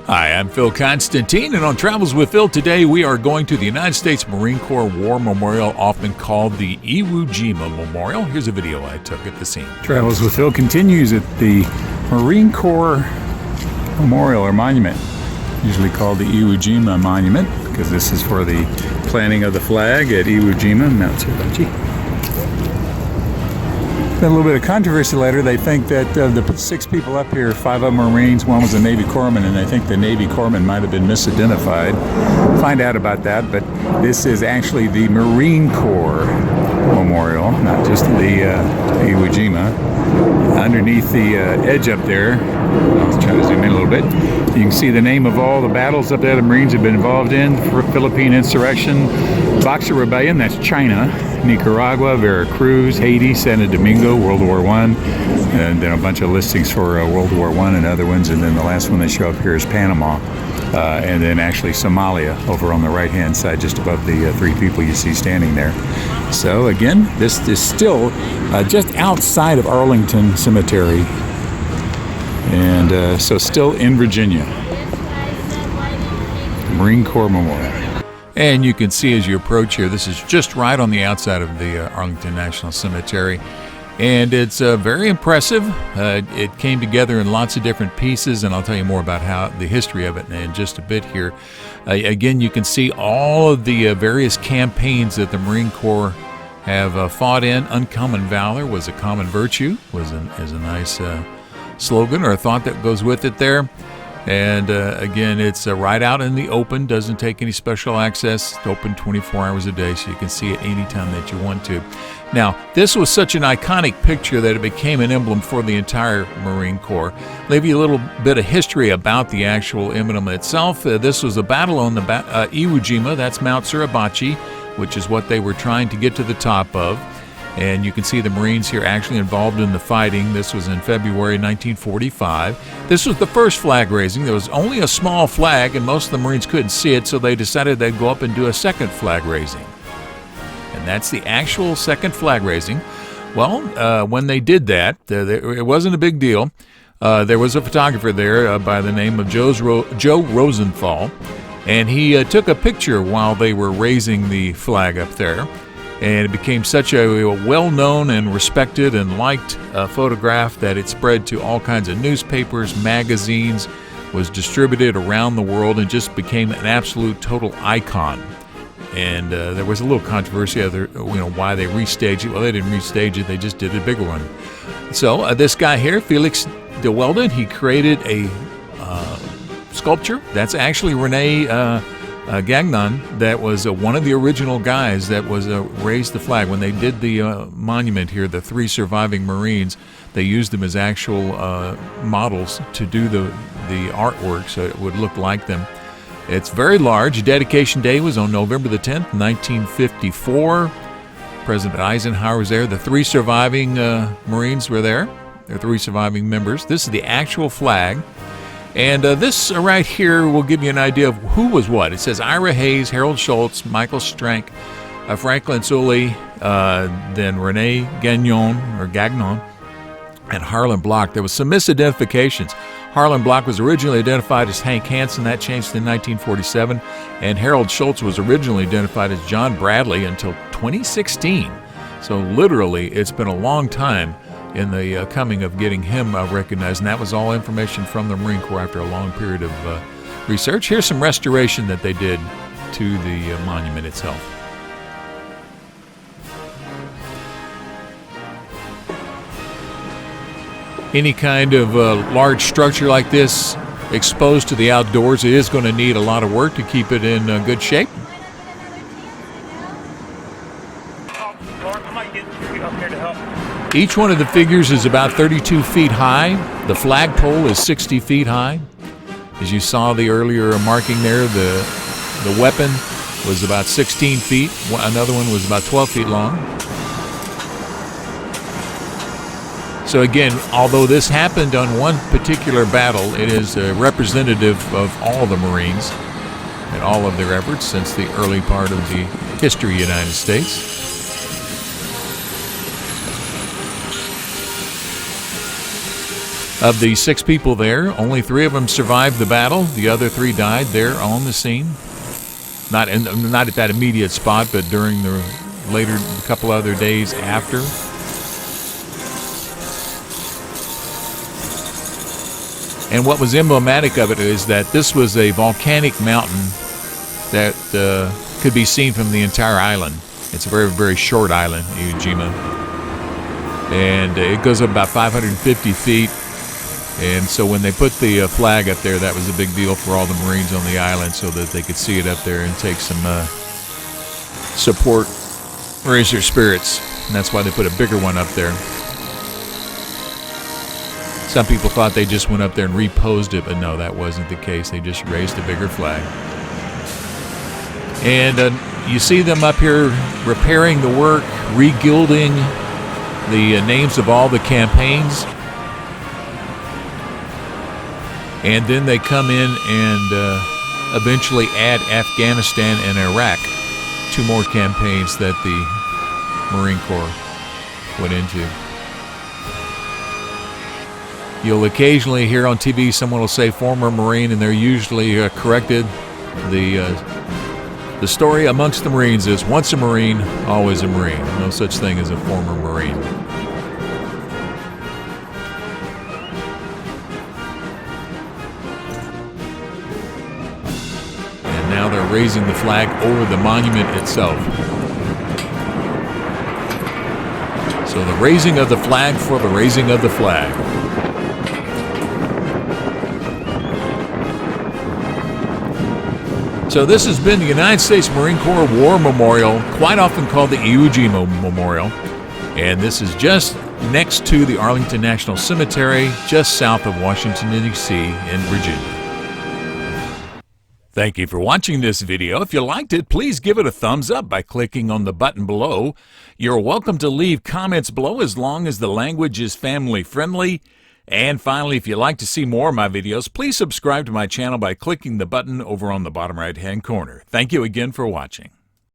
Hi, I'm Phil Constantine, and on Travels with Phil today, we are going to the United States Marine Corps War Memorial, often called the Iwo Jima Memorial. Here's a video I took at the scene. Travels with Phil continues at the Marine Corps Memorial or Monument, usually called the Iwo Jima Monument, because this is for the planting of the flag at Iwo Jima, Mount Sousley. Been a little bit of controversy later. They think that the 6 people up here, 5 of them are Marines, 1 was a Navy corpsman, and they think the Navy corpsman might have been misidentified. Find out about that, but this is actually the Marine Corps Memorial, not just the Iwo Jima. Underneath the edge up there, I'll try to zoom in a little bit, you can see the name of all the battles up there the Marines have been involved in. Philippine Insurrection, Boxer Rebellion, that's China, Nicaragua, Veracruz, Haiti, Santo Domingo, World War I, and then a bunch of listings for World War I and other ones, and then the last one they show up here is Panama, and then actually Somalia over on the right-hand side, just above the 3 people you see standing there. So again, this is still just outside of Arlington Cemetery, and so still in Virginia. Marine Corps Memorial. And you can see as you approach here, this is just right on the outside of the Arlington National Cemetery. And it's very impressive. It came together in lots of different pieces, and I'll tell you more about how the history of it in just a bit here. Again, you can see all of the various campaigns that the Marine Corps have fought in. Uncommon valor was a common virtue, is a nice slogan or a thought that goes with it there. And again, it's right out in the open, doesn't take any special access. It's open 24 hours a day, so you can see it anytime that you want to. Now, this was such an iconic picture that it became an emblem for the entire Marine Corps. I'll give you a little bit of history about the actual emblem itself. This was a battle on the Iwo Jima, that's Mount Suribachi, which is what they were trying to get to the top of. And you can see the Marines here actually involved in the fighting. This was in February 1945. This was the first flag raising. There was only a small flag, and most of the Marines couldn't see it, so they decided they'd go up and do a second flag raising. And that's the actual second flag raising. Well, when they did that, it wasn't a big deal. There was a photographer there by the name of Joe Rosenthal, and he took a picture while they were raising the flag up there. And it became such a well-known and respected and liked photograph that it spread to all kinds of newspapers, magazines, was distributed around the world, and just became an absolute total icon. And there was a little controversy why they restaged it. Well, they didn't restage it; they just did a bigger one. So this guy here, Felix de Welden, he created a sculpture. That's actually Rene Gagnon, that was one of the original guys that was raised the flag. When they did the monument here, the 3 surviving Marines, they used them as actual models to do the artwork so it would look like them. It's very large. Dedication Day was on November the 10th, 1954. President Eisenhower was there. The 3 surviving Marines were there. There are 3 surviving members. This is the actual flag. And this right here will give you an idea of who was what. It says Ira Hayes, Harold Schultz, Michael Strank, Franklin Sousley, then Rene Gagnon, and Harlon Block. There was some misidentifications. Harlon Block was originally identified as Hank Hansen. That changed in 1947. And Harold Schultz was originally identified as John Bradley until 2016. So literally, it's been a long time in the coming of getting him recognized, and that was all information from the Marine Corps after a long period of research. Here's some restoration that they did to the monument itself. Any kind of large structure like this exposed to the outdoors, it is going to need a lot of work to keep it in good shape. Each one of the figures is about 32 feet high. The flagpole is 60 feet high. As you saw the earlier marking there, the weapon was about 16 feet. Another one was about 12 feet long. So again, although this happened on one particular battle, it is representative of all the Marines and all of their efforts since the early part of the history of the United States. Of the 6 people there, only 3 of them survived the battle. The other 3 died there on the scene. Not at that immediate spot, but during the later couple other days after. And what was emblematic of it is that this was a volcanic mountain that could be seen from the entire island. It's a very, very short island, Iwo Jima. And it goes up about 550 feet. And so when they put the flag up there, that was a big deal for all the Marines on the island so that they could see it up there and take some support, raise their spirits. And that's why they put a bigger one up there. Some people thought they just went up there and reposed it, but no, that wasn't the case. They just raised a bigger flag. And you see them up here repairing the work, regilding the names of all the campaigns. And then they come in and eventually add Afghanistan and Iraq, 2 more campaigns that the Marine Corps went into. You'll occasionally hear on TV someone will say former Marine, and they're usually corrected. The story amongst the Marines is once a Marine, always a Marine. No such thing as a former Marine. And now they're raising the flag over the monument itself. So the raising of the flag for the raising of the flag. So this has been the United States Marine Corps War Memorial, quite often called the Iwo Jima Memorial. And this is just next to the Arlington National Cemetery, just south of Washington, D.C. in Virginia. Thank you for watching this video. If you liked it, please give it a thumbs up by clicking on the button below. You're welcome to leave comments below as long as the language is family friendly. And finally, if you'd like to see more of my videos, please subscribe to my channel by clicking the button over on the bottom right-hand corner. Thank you again for watching.